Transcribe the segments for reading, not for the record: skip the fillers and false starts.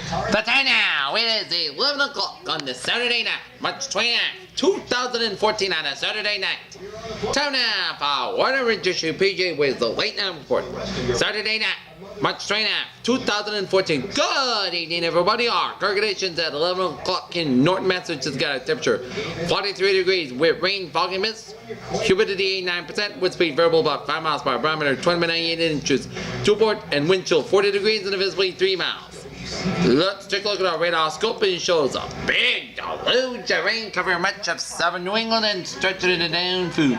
The time now, it is 11 o'clock on the Saturday night, March 29th, 2014 on a Saturday night. Time now for Water Edition PJ with the late night report. Saturday night, March 29th, 2014. Good evening, everybody. Our conditions at 11 o'clock in Norton, Massachusetts got a temperature 43 degrees with rain, fog, and mist. Humidity 89%, wind speed variable about 5 miles per hour, barometer 20.98 inches, 2 port, and wind chill 40 degrees and visibility 3 miles. Let's take a look at our radar scope, and it shows a big deluge of rain covering much of southern New England and stretching it down to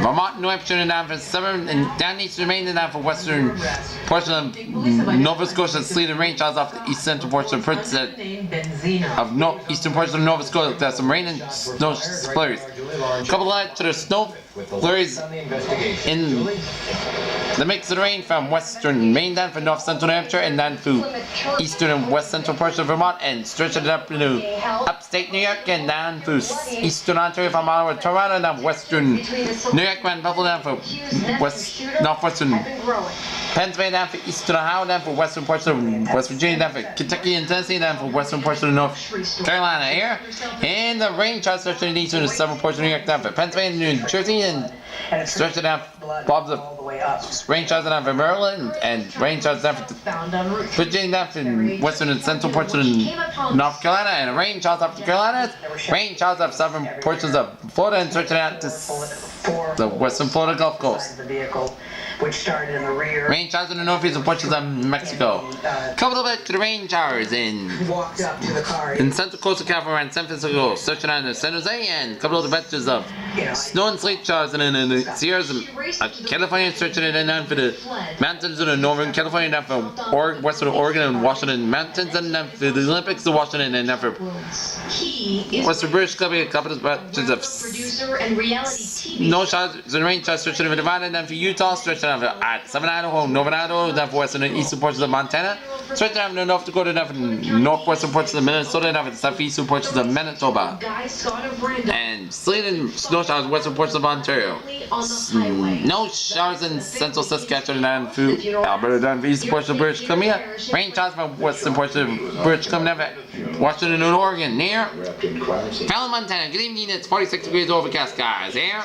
Vermont, New Hampshire, and down for southern and down eastern Maine and down for western portion of Nova Scotia. Sleet and rain showers off the east central portion of eastern portion of Nova Scotia. There's some rain and snow flurries. A couple of lights to the snow flurries in the mix of the rain from western Maine down for north central New Hampshire and down to eastern and west central portion of Vermont and stretching it up into upstate New York and down to eastern Ontario from Ottawa to Toronto and down western New York and Buffalo down for northwestern Pennsylvania down for eastern Ohio down for western portion of West Virginia down for Kentucky and Tennessee down for western portion of North Carolina here, and the rain charts stretching eastern and southern portion of New York down for Pennsylvania, New Jersey, and stretching down Bob's rain charts down for Maryland and rain charts down for Virginia down for western and central portion of North Carolina, and rain charts up to Carolina, rain charts up southern portions of Florida and stretching out to the western Florida Gulf Coast. Which started in the rear. Rain showers in the northeastern portions of Mexico. Couple of it to the rain showers in central coastal California and San Francisco, searching on the San Jose, and a couple of the batches of snow and sleet showers in the Sierras of California, searching it down for the mountains in the northern California, down for western Oregon and Washington mountains, and down for the Olympics of Washington, and down for western British Columbia, a couple of batches of snow showers and rain showers stretching over Nevada, and down for Utah, stretching at southern Idaho, northern Idaho, down for western and eastern portions of Montana, stretching down to North Dakota, down for northwestern portions of Minnesota, down for the southeastern portions of Manitoba, and sleet and snow showers in western portions of Ontario. No showers in central Saskatchewan, down for Alberta, down for eastern portions of British Columbia. Rain showers from western portions of British Columbia, down for Washington and Oregon. Near Fallon, Montana. Good evening. It's 46 degrees overcast, guys. Here.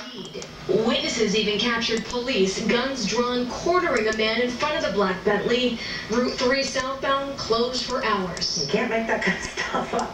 Witnesses even captured police, guns drawn, quartering a man in front of the black Bentley. Route 3 southbound closed for hours. You can't make that kind of stuff up.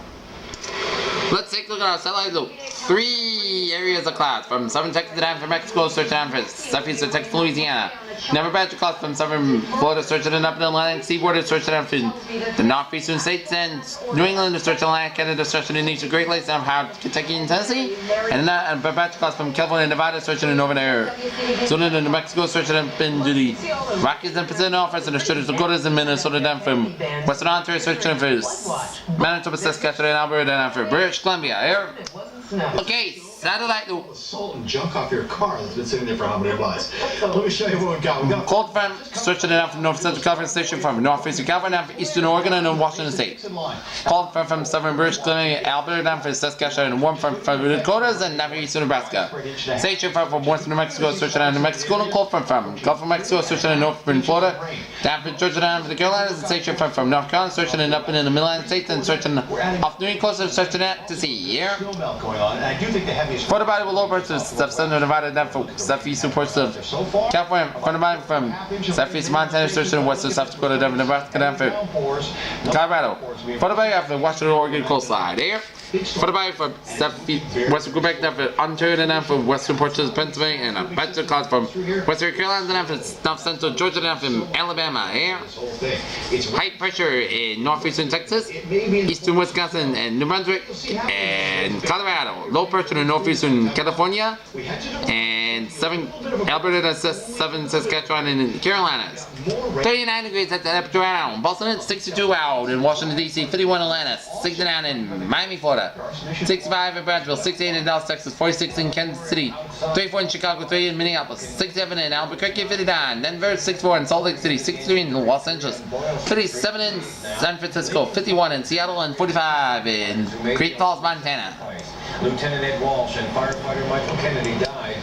Let's take a look at our satellite look. 3 areas of clouds from southern Texas down for Mexico, searching down for southeastern Texas, Louisiana. Never batch of clouds from southern Florida, searching up in the Atlantic seaboard, searching down for the northeastern states, and New England, searching Atlantic Canada, searching in eastern Great Lakes, down for Kentucky and Tennessee. And a batch of clouds from California and Nevada, searching in northern Arizona and New Mexico, searching up into the Rockies and Pacific Northwest and the Straits Dakotas and Minnesota, down from western Ontario, searching for Manitoba, Saskatchewan, and Alberta, down for British Columbia. Here. Okay, satellite. Salt and junk off your car that's been sitting there for how many months? Let me show you what we got. We got cold front stretching it out from north central California station from northeastern California down for eastern Oregon and Washington State. Cold front from southern British Columbia, Alberta down for Saskatchewan, and warm front from the Dakotas and down for eastern Nebraska. Station front from western New Mexico stretching out New Mexico, and cold front from Gulf of Mexico stretching in northern Florida, down for Georgia down for the Carolinas, and station front from North Carolina stretching up in the Midland States and stretching off New England coast and stretching out to sea. Here. For the body with low parts of southern Nevada down for southeastern portions of California. For the body from southeast Montana, stretching west of South Dakota, down for Nebraska, down for Colorado. For the body after Washington, Oregon coastline. Here. For the body from western Quebec, down for Ontario, down for western portions of Pennsylvania, and a batch of clouds from western Carolina, down for north central Georgia, down from Alabama. Here. High pressure in northeastern Texas, eastern Wisconsin, and New Brunswick, and Colorado. Low pressure in northeastern California, and southern Alberta, southern Saskatchewan, and the Carolinas. 39 degrees at the temperature out. Boston, 62 out in Washington, D.C., 51 Atlanta, 69 in Miami, Florida, 65 in Brownsville, 68 in Dallas, Texas, 46 in Kansas City, 34 in Chicago, 3 in Minneapolis, 67 in Albuquerque, 59 Denver, 64 in Salt Lake City, 63 in Los Angeles, 37 in San Francisco, 51 in Seattle, and 45 in Great Falls, Montana. Lieutenant Ed Walsh and firefighter Michael Kennedy died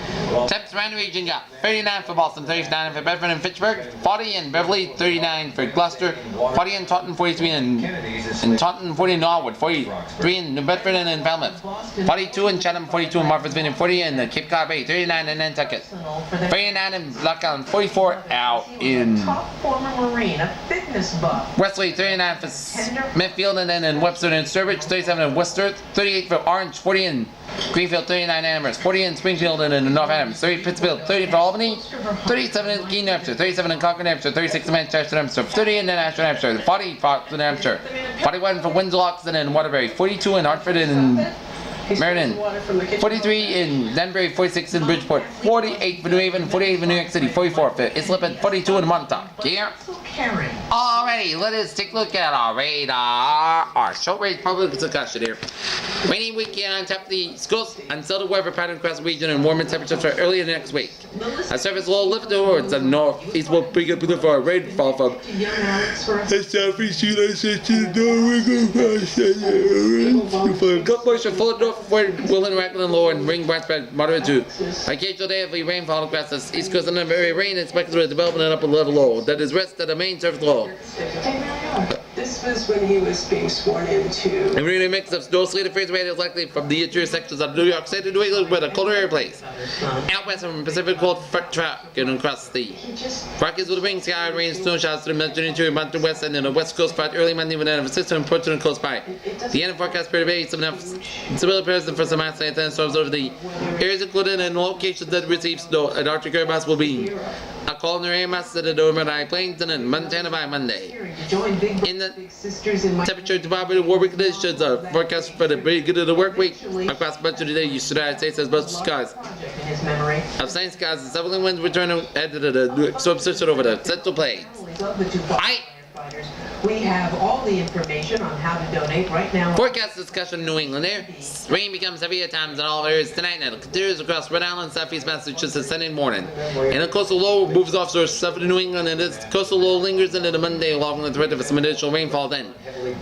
Temps around the region got 39 for Boston, 39 for Bedford and Fitchburg, 40 in Beverly, 39 for Gloucester, 40 in Taunton, 43 in Taunton, 40 in Norwood, 43 in New Bedford and in Falmouth, 42 in Chatham, 42 in Martha's Vineyard, 40 in Cape Cod Bay, 39 in Nantucket, 39 in Block Island, 44 out in Top former Marine, a fitness buff. Wesley, 39 for Smithfield, and then in Webster and Sturbridge, 37 in Worcester, 38 for Orange, 40 in Greenfield, 39 in Amherst, 40 in Springfield and in North Adams, 30 Pittsfield, 30 for Albany, 37 in Keene, New Hampshire, 37 in Concord, New Hampshire, 36 in Manchester, New Hampshire, 30 in Nashville, New Hampshire, 40 for New Hampshire, 41 for Windsor, Oxon and Waterbury, 42 in Hartford and Meriden, 43 in Danbury, 46 in Bridgeport, 48 for New Haven, 48 for New York City, 44 for Islip, and 42 in Montauk. Yeah. Alrighty, let us take a look at our radar, our short-range public discussion here. Rainy weekend on top of the East Coast, until the weather pattern across the region and warmer temperatures for early next week. A surface low lifted towards the northeast will bring up for a rainfall from the southeast United States to the North. Good moisture full of northward will interact with the low and bring widespread moderate to occasional day of rainfall across the East Coast and the very rain expected to develop in an upper level low that is rest at the main surface low. This was when he was being sworn into. A really mix of snow, sleet, and freeze rain is likely from the interior sections of New York City to New England with a colder air place. Out west from Pacific cold front track and across the Rockies will bring sky rain, snow showers to the Mediterranean interior, mountain west, and in the west coast part early Monday with an emphasis on Portland and coast by. The end of forecast period may some enough stability present for some isolated thunderstorms over the areas included in locations that receive snow. An Arctic air mass will be a colder air mass to the Northern Plains and in Montana by Monday. In the temperature department warming conditions are forecast for the beginning of the work week across much of the United States as much as skies. Of sunny skies and southerly winds return ahead to the storm system over the Central Plains. We have all the information on how to donate right now. Forecast discussion in New England there. Rain becomes heavy at times in all areas tonight and it continues across Rhode Island, southeast Massachusetts Sunday morning. And the coastal low moves off towards southern New England and this coastal low lingers into the Monday along with the threat of some additional rainfall then.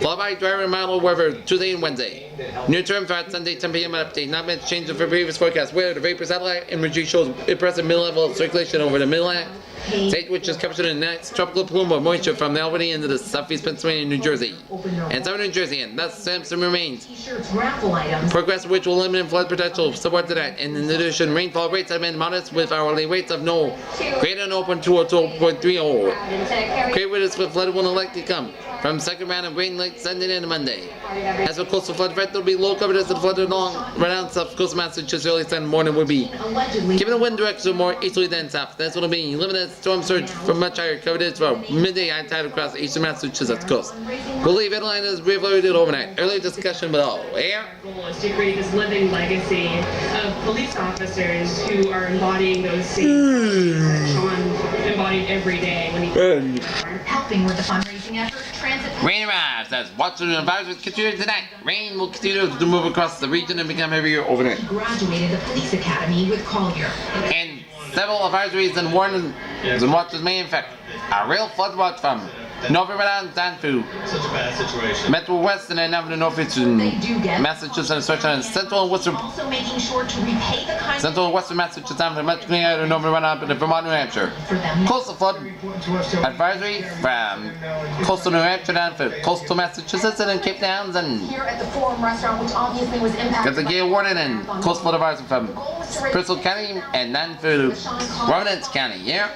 Followed by drier and milder weather Tuesday and Wednesday. Near term threat Sunday 10 p.m. update. Not much change from previous forecast where the vapor satellite imagery shows impressive mid-level of circulation over the Mid-Atlantic state, which is captured in a nice tropical plume of moisture from the Albany into the southeast Pennsylvania and New Jersey. And southern New Jersey, and thus Samson remains. Progress which will limit flood potential somewhat to that. And in addition, rainfall rates have been modest with hourly rates of no greater than 0.2 Great winds with flood will likely come from second round of rain late Sunday and Monday. As for coastal flood threat, there will be low coverage as the flood along right down south coast of Massachusetts early Sunday morning will be. Given the wind direction more easterly than south, this will be limited storm surge from much higher coverage from midday high tide across eastern Massachusetts coast. We'll leave Italy as reloaded overnight. Early discussion below. The goal is to create this living legacy of police officers who are embodying those same Sean embodied every day when he Helping with the fundraising effort, transit. Rain arrives as watchers and advisors continue tonight. Rain will continue to move across the region and become heavier overnight. Graduated the police academy with Collier. And several advisories and warnings and watches may infect. A real flood watch from Northern Rhode Island down to Such a bad situation. Metro West and then down to the Northeast and Massachusetts and Central and Western. Also making sure to repay the kind Central and Western Massachusetts down to much cleaner to Northern Rhode Island and Vermont, New Hampshire. Coastal flood advisory from coastal New Hampshire down to coastal Massachusetts and then Cape Downs and here at the Forum restaurant, which obviously was impacted. got the gale warning and coastal flood advisory from Bristol County and then to Providence County. Yeah.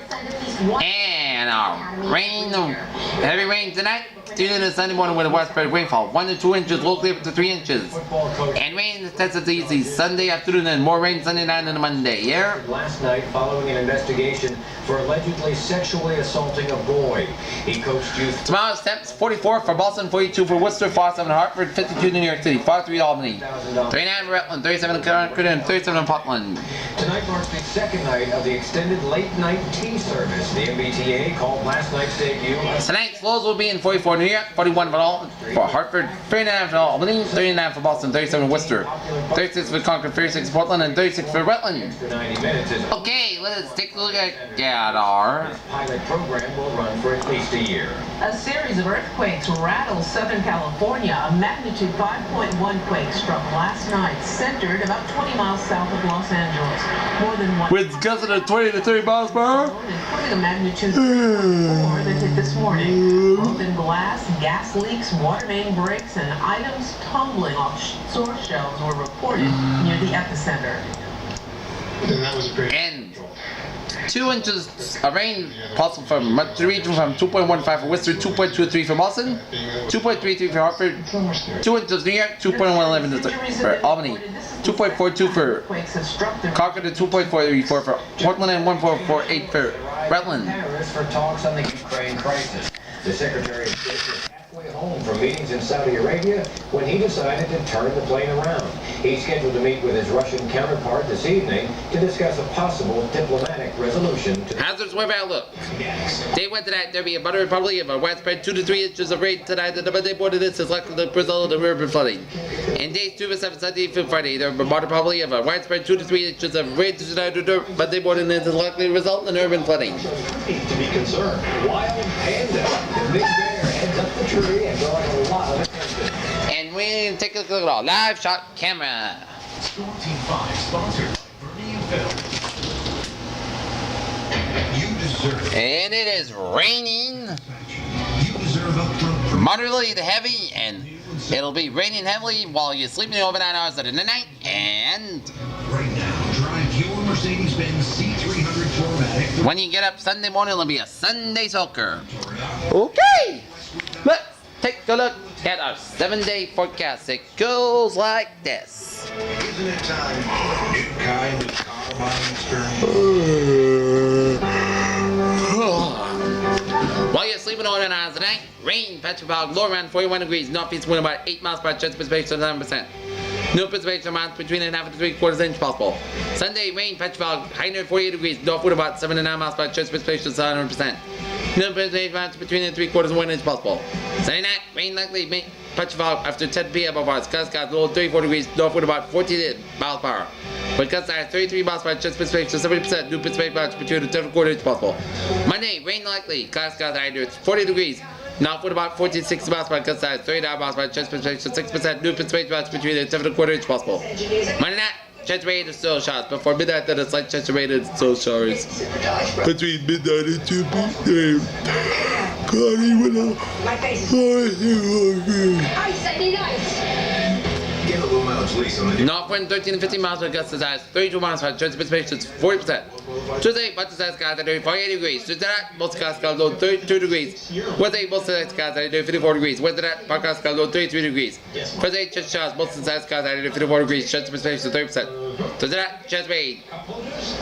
And rain, heavy rain tonight. Continuing this Sunday morning with a widespread rainfall, 1 to 2 inches, locally up to 3 inches. And rain intensity the Sunday afternoon and more rain Sunday night and Monday. Yeah. Last night, following an investigation for allegedly sexually assaulting a boy, he coached youth. Tomorrow's temps 44 for Boston, 42 for Worcester, 47 in Hartford, 52 in New York City, 43 Albany, 39 in Rutland, 37 in Concord, and 37 in Portland. Tonight marks the second night of the extended late night tea service. The MBTA called last night's debut. Tonight's lows will be in 44 New York, 41 for Hartford, 39 for Albany, 39 for Boston, 37 for Worcester, 36 for Concord, 36 for Portland, and 36 for Rutland. Okay, let's take a look at our pilot program will run for at least a year. A series of earthquakes rattled Southern California. A magnitude 5.1 quake struck last night, centered about 20 miles south of Los Angeles. More than one. with gusts of 20 to 30 miles per hour. Including a magnitude 3.4 that hit this morning. Broken glass, gas leaks, water main breaks, and items tumbling off store shelves were reported near the epicenter. And that was a great. And 2 inches of rain possible from the region from 2.15 for Worcester, 2.23 for Boston, 2.33 for Hartford, 2 inches New York, 2.11 for Albany, 2.42 for Concord, and 2.44 for Portland, and 1.48 for Rutland. Paris for talks on the Ukraine crisis. The Secretary of State was halfway home from meetings in Saudi Arabia when he decided to turn the plane around. He's scheduled to meet with his Russian counterpart this evening to discuss a possible diplomatic resolution to the Hazards weather outlook. Day went tonight, there'll be about a probability of a widespread 2 to 3 inches of rain tonight. The day border this is likely to result in river flooding. In days 2 to 7 Sunday through Friday, there will be about a probability of a widespread 2 to 3 inches of rain tonight. But they border this is likely to result in urban flooding. To be concerned. wild panda. The big bear heads up the tree and drawing a lot of attention. And we take a look at our live shot camera. Storm Team 5, sponsored by Bernie and Phil. You deserve And it is raining You deserve upfront moderately to heavy, and it'll be raining heavily while you're sleeping over 9 hours of the night. And right now. Drive your Mercedes-Benz C300 4MATIC. when you get up Sunday morning, it'll be a Sunday soaker. Okay, let's take a look at our 7-day forecast. It goes like this. Isn't it time for a new kind of car buying experience? While you're sleeping over 9 hours a night, rain, patchy fog, low around 41 degrees, northeast wind about 8 miles per hour, chance of precipitation 7%. No precipitation amounts between 1/2 and 3/4 inch possible. Sunday, rain, patchy fog, high near 48 degrees, north wind about 7.5 miles per hour, chance of precipitation 700%. No precipitation amounts between 3/4 and 1 inch possible. Sunday night, rain likely, patchy fog after 10 p.m. of ours, gusts low 34 degrees, north wind about 14 miles per hour. But gusts are 33 miles per hour, chance of precipitation 70%, no precipitation amounts between 3/4 inch possible. Monday, rain likely, gusts high 40 degrees. North wind about 14 60 miles per hour, gust size 39 miles per hour, chance precipitation 6%, new precipitation amounts between 7/4 inch possible. Monday night, chance rain and snow showers. Before midnight, then a slight chance of rain and snow showers. Between midnight and 2 p.m. Connie will Get a little mileage lease on the North wind 13 to 15 miles per hour, gust size 32 miles per hour, chance precipitation 40%. Tuesday, most skies skies at 48 degrees. Tuesday night, most skies skies low 32 degrees. Wednesday, most skies skies at 54 degrees. Wednesday night, podcast skies low 33 degrees. Thursday, chance showers, most skies skies at 54 degrees. Chance precipitation 30%. Thursday night, chance rain.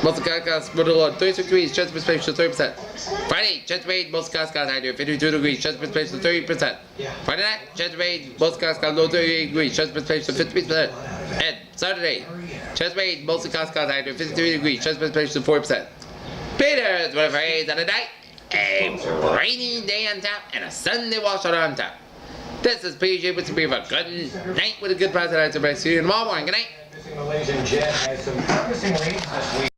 Most skies skies low 36 degrees. Chance precipitation 30%. Friday, chance rain, most skies skies at 52 degrees. Chance precipitation 30%. Friday night, chance rain, most skies skies low 38 degrees. Chance precipitation 50%. And Saturday, chance rain, most skies skies at 53 degrees. Chance precipitation 4%. Peter's weather phrase of the night: a rainy day on top and a Sunday washout on top. This is PJ with some brief of good night with a good president. See you tomorrow morning. Good night. Missing Malaysian jet has some promising leads this week.